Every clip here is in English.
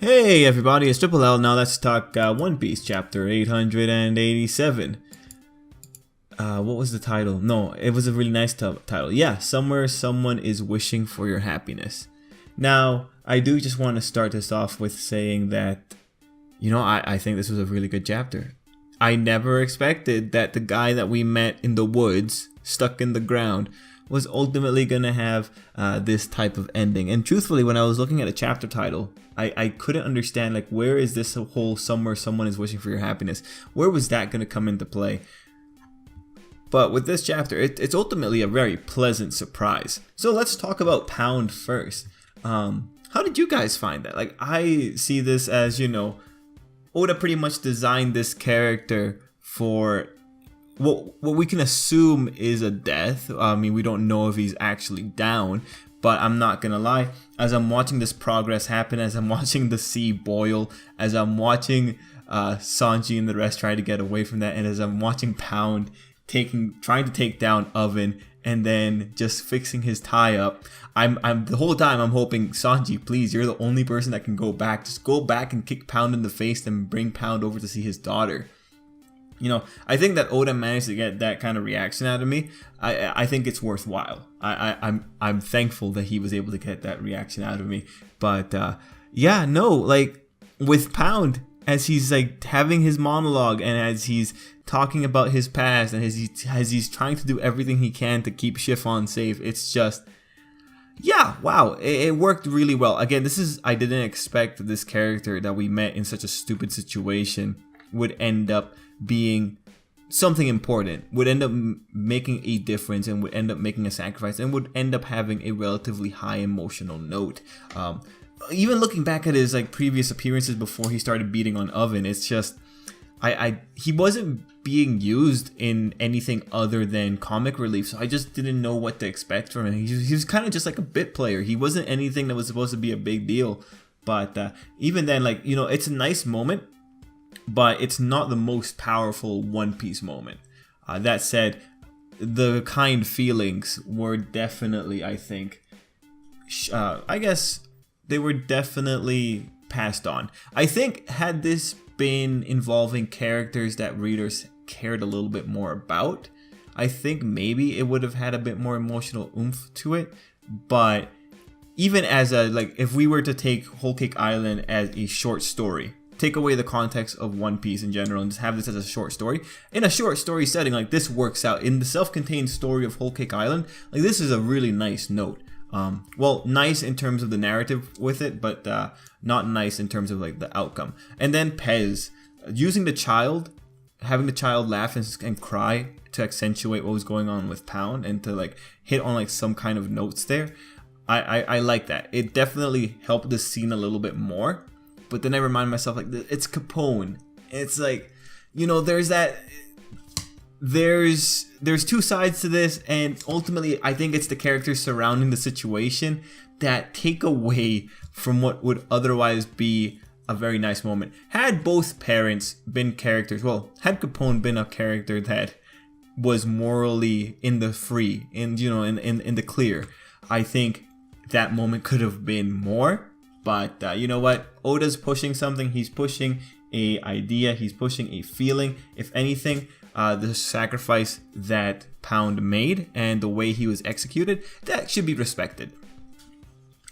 Hey everybody, it's Tripl-L. Now let's talk One Piece chapter 887. What was the title? No, it was a really nice title. Yeah, Somewhere Someone is Wishing for Your Happiness. Now, I do just want to start this off with saying that, I think this was a really good chapter. I never expected that the guy that we met in the woods, stuck in the ground, was ultimately going to have this type of ending. And truthfully, when I was looking at the chapter title, I couldn't understand, like, where is this whole somewhere someone is wishing for your happiness? Where was that going to come into play? But with this chapter, it's ultimately a very pleasant surprise. So let's talk about Pound first. How did you guys find that? Like, I see this as, Oda pretty much designed this character for what we can assume is a death. I mean, we don't know if he's actually down, but I'm not gonna lie, as I'm watching this progress happen, as I'm watching the sea boil, as I'm watching Sanji and the rest try to get away from that, and as I'm watching Pound trying to take down Oven and then just fixing his tie up, I'm the whole time I'm hoping, Sanji, please, you're the only person that can go back. Just go back and kick Pound in the face and bring Pound over to see his daughter. I think that Oda managed to get that kind of reaction out of me. I think it's worthwhile. I'm thankful that he was able to get that reaction out of me. But like with Pound, as he's like having his monologue and as he's talking about his past and as he's trying to do everything he can to keep Chiffon safe, it's just, yeah, wow, it worked really well. Again, I didn't expect this character that we met in such a stupid situation would end up being something important, would end up making a difference, and would end up making a sacrifice, and would end up having a relatively high emotional note. Even looking back at his like previous appearances before he started beating on Oven, it's just he wasn't being used in anything other than comic relief, so I just didn't know what to expect from him. He was kind of just like a bit player. He wasn't anything that was supposed to be a big deal. But even then, like, it's a nice moment, but it's not the most powerful One Piece moment. That said, the kind feelings were definitely, I think, I guess they were definitely passed on. I think had this been involving characters that readers cared a little bit more about, I think maybe it would have had a bit more emotional oomph to it. But even as if we were to take Whole Cake Island as a short story, take away the context of One Piece in general and just have this as a short story. In a short story setting, like, this works out. In the self-contained story of Whole Cake Island, like, this is a really nice note. Well, nice in terms of the narrative with it, but not nice in terms of like the outcome. And then Pez, using having the child laugh and cry to accentuate what was going on with Pound and to like hit on like some kind of notes there. I like that. It definitely helped the scene a little bit more. But then I remind myself, like, it's Capone. It's like, there's two sides to this, and ultimately I think it's the characters surrounding the situation that take away from what would otherwise be a very nice moment. Had both parents been characters, had Capone been a character that was morally in the free, in the clear, I think that moment could have been more. But you know what? Oda's pushing something. He's pushing a idea. He's pushing a feeling. If anything, the sacrifice that Pound made and the way he was executed, that should be respected.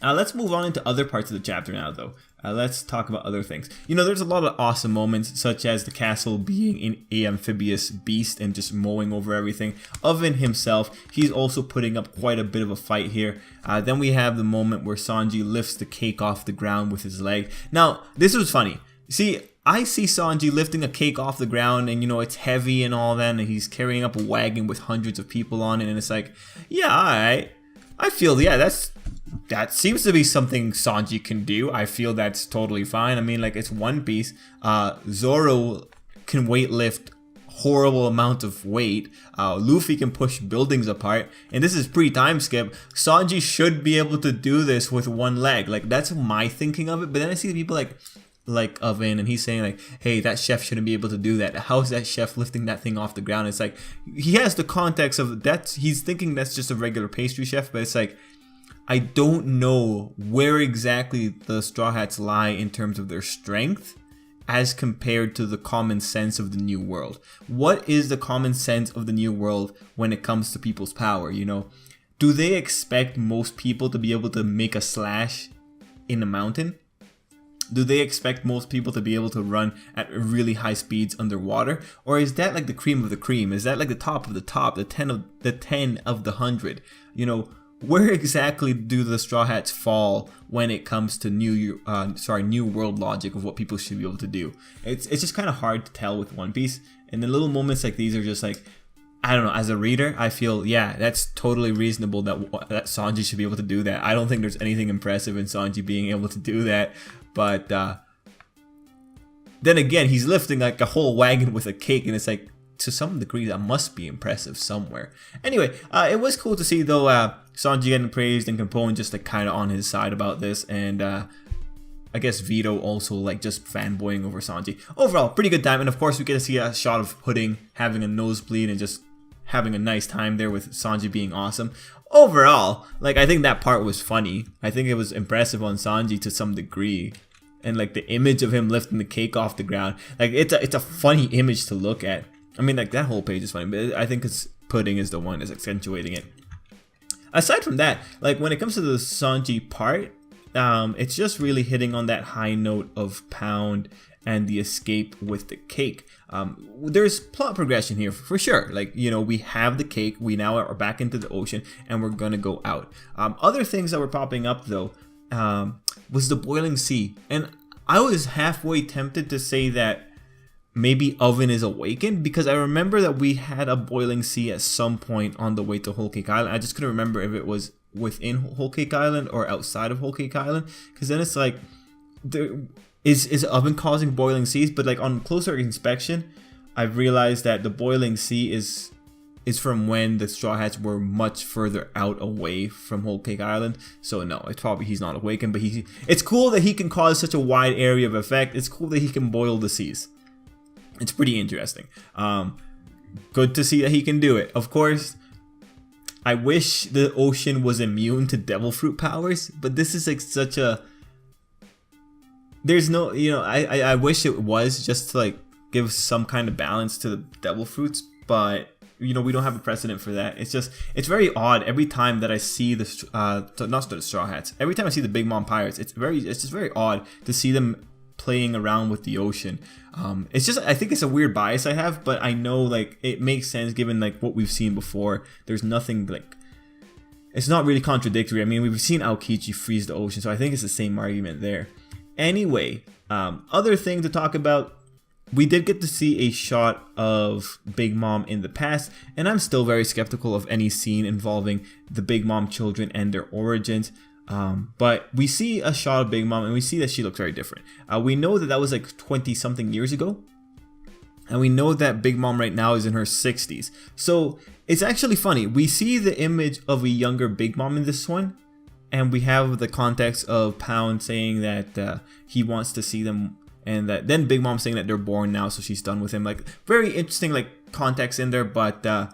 Let's move on into other parts of the chapter now, though. Let's talk about other things. There's a lot of awesome moments, such as the castle being an amphibious beast and just mowing over everything. Oven himself, he's also putting up quite a bit of a fight here. Then we have the moment where Sanji lifts the cake off the ground with his leg. Now, this was funny. See, I see Sanji lifting a cake off the ground, and it's heavy and all that, and he's carrying up a wagon with hundreds of people on it, and it's like, yeah, alright. I feel, that seems to be something Sanji can do. I feel that's totally fine. I mean, like, it's One Piece. Zoro can weightlift horrible amount of weight. Luffy can push buildings apart. And this is pre-time skip. Sanji should be able to do this with one leg. Like, that's my thinking of it. But then I see people like Oven, and he's saying like, hey, that chef shouldn't be able to do that. How is that chef lifting that thing off the ground? It's like, he has the context of that. He's thinking that's just a regular pastry chef, but it's like, I don't know where exactly the Straw Hats lie in terms of their strength as compared to the common sense of the New World. What is the common sense of the New World when it comes to people's power, you know? Do they expect most people to be able to make a slash in a mountain? Do they expect most people to be able to run at really high speeds underwater? Or is that like the cream of the cream? Is that like the top of the top, the 10 of the 100? You know, where exactly do the Straw Hats fall when it comes to New World logic of what people should be able to do? It's just kind of hard to tell with One Piece. And the little moments like these are just like, I don't know, as a reader, I feel, yeah, that's totally reasonable that Sanji should be able to do that. I don't think there's anything impressive in Sanji being able to do that. But then again, he's lifting like a whole wagon with a cake, and it's like, to some degree, that must be impressive somewhere. Anyway, it was cool to see, though, Sanji getting praised and Capone just like kind of on his side about this, and I guess Vito also like just fanboying over Sanji. Overall, pretty good time, and of course we get to see a shot of Pudding having a nosebleed and just having a nice time there with Sanji being awesome. Overall, like, I think that part was funny. I think it was impressive on Sanji to some degree. And like the image of him lifting the cake off the ground, like it's a funny image to look at. I mean, like, that whole page is funny, but I think it's Pudding is the one that's accentuating it. Aside from that, like when it comes to the Sanji part, it's just really hitting on that high note of Pound and the escape with the cake. There's plot progression here for sure. Like, you know, we have the cake, we now are back into the ocean, and we're gonna go out. Other things that were popping up though was the boiling sea, and I was halfway tempted to say that maybe Oven is awakened, because I remember that we had a boiling sea at some point on the way to Whole Cake Island. I just couldn't remember if it was within Whole Cake Island or outside of Whole Cake Island, because then it's like, is Oven causing boiling seas? But like on closer inspection, I realized that the boiling sea is from when the Straw Hats were much further out away from Whole Cake Island. So no, it's probably he's not awakened, but it's cool that he can cause such a wide area of effect. It's cool that he can boil the seas. It's pretty interesting. Good to see that he can do it. Of course, I wish the ocean was immune to devil fruit powers, but this is like such a... There's no, you know, I wish it was, just to like give some kind of balance to the devil fruits, but you know, we don't have a precedent for that. It's just, it's very odd every time that I see the not the Straw Hats. Every time I see the Big Mom Pirates, it's just very odd to see them playing around with the ocean. It's just, I think it's a weird bias I have, but I know like it makes sense given like what we've seen before. There's nothing like, it's not really contradictory. I mean, we've seen Aokichi freeze the ocean, so I think it's the same argument there. Anyway, other thing to talk about, we did get to see a shot of Big Mom in the past, and I'm still very skeptical of any scene involving the Big Mom children and their origins. But we see a shot of Big Mom, and we see that she looks very different. We know that was like 20 something years ago, and we know that Big Mom right now is in her 60s. So it's actually funny. We see the image of a younger Big Mom in this one, and we have the context of Pound saying that he wants to see them, and that then Big Mom saying that they're born now, so she's done with him. Like, very interesting like context in there, but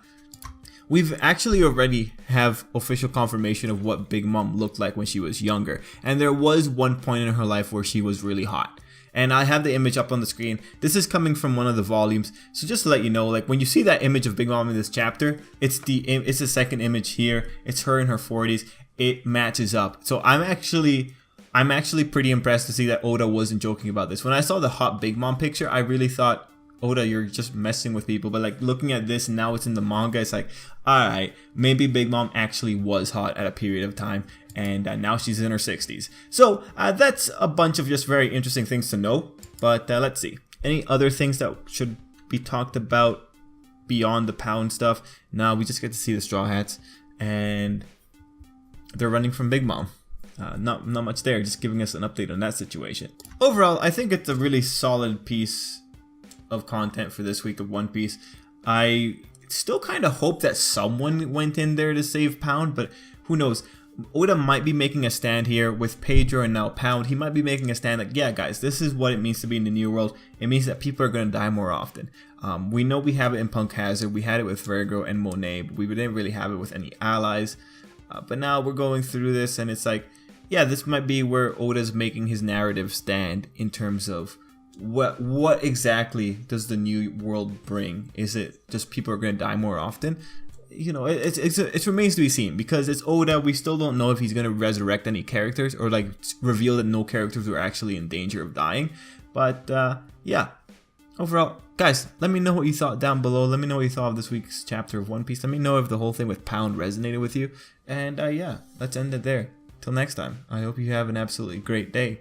we've actually already have official confirmation of what Big Mom looked like when she was younger, and there was one point in her life where she was really hot. And I have the image up on the screen. This is coming from one of the volumes, so just to let you know, like when you see that image of Big Mom in this chapter, it's the second image here. It's her in her 40s. It matches up. So I'm actually pretty impressed to see that Oda wasn't joking about this. When I saw the hot Big Mom picture, I really thought, Oda, you're just messing with people. But like looking at this and now it's in the manga, it's like, alright, maybe Big Mom actually was hot at a period of time, and now she's in her 60s. So that's a bunch of just very interesting things to know. But let's see. Any other things that should be talked about beyond the Pound stuff? No, we just get to see the Straw Hats, and they're running from Big Mom. Not much there, just giving us an update on that situation. Overall, I think it's a really solid piece of content for this week of One Piece. I still kind of hope that someone went in there to save Pound, but who knows? Oda might be making a stand here with Pedro and now Pound. He might be making a stand like, yeah guys, this is what it means to be in the New World. It means that people are going to die more often. We know we have it in Punk Hazard, we had it with Virgo and Monet, but we didn't really have it with any allies. But now we're going through this, and it's like, yeah, this might be where Oda's making his narrative stand in terms of what exactly does the new world bring? Is it just people are going to die more often? You know, it remains to be seen, because it's Oda. We still don't know if he's going to resurrect any characters or like reveal that no characters were actually in danger of dying. But yeah, overall, guys, let me know what you thought down below. Let me know what you thought of this week's chapter of One Piece. Let me know if the whole thing with Pound resonated with you. And yeah, let's end it there. Till next time, I hope you have an absolutely great day.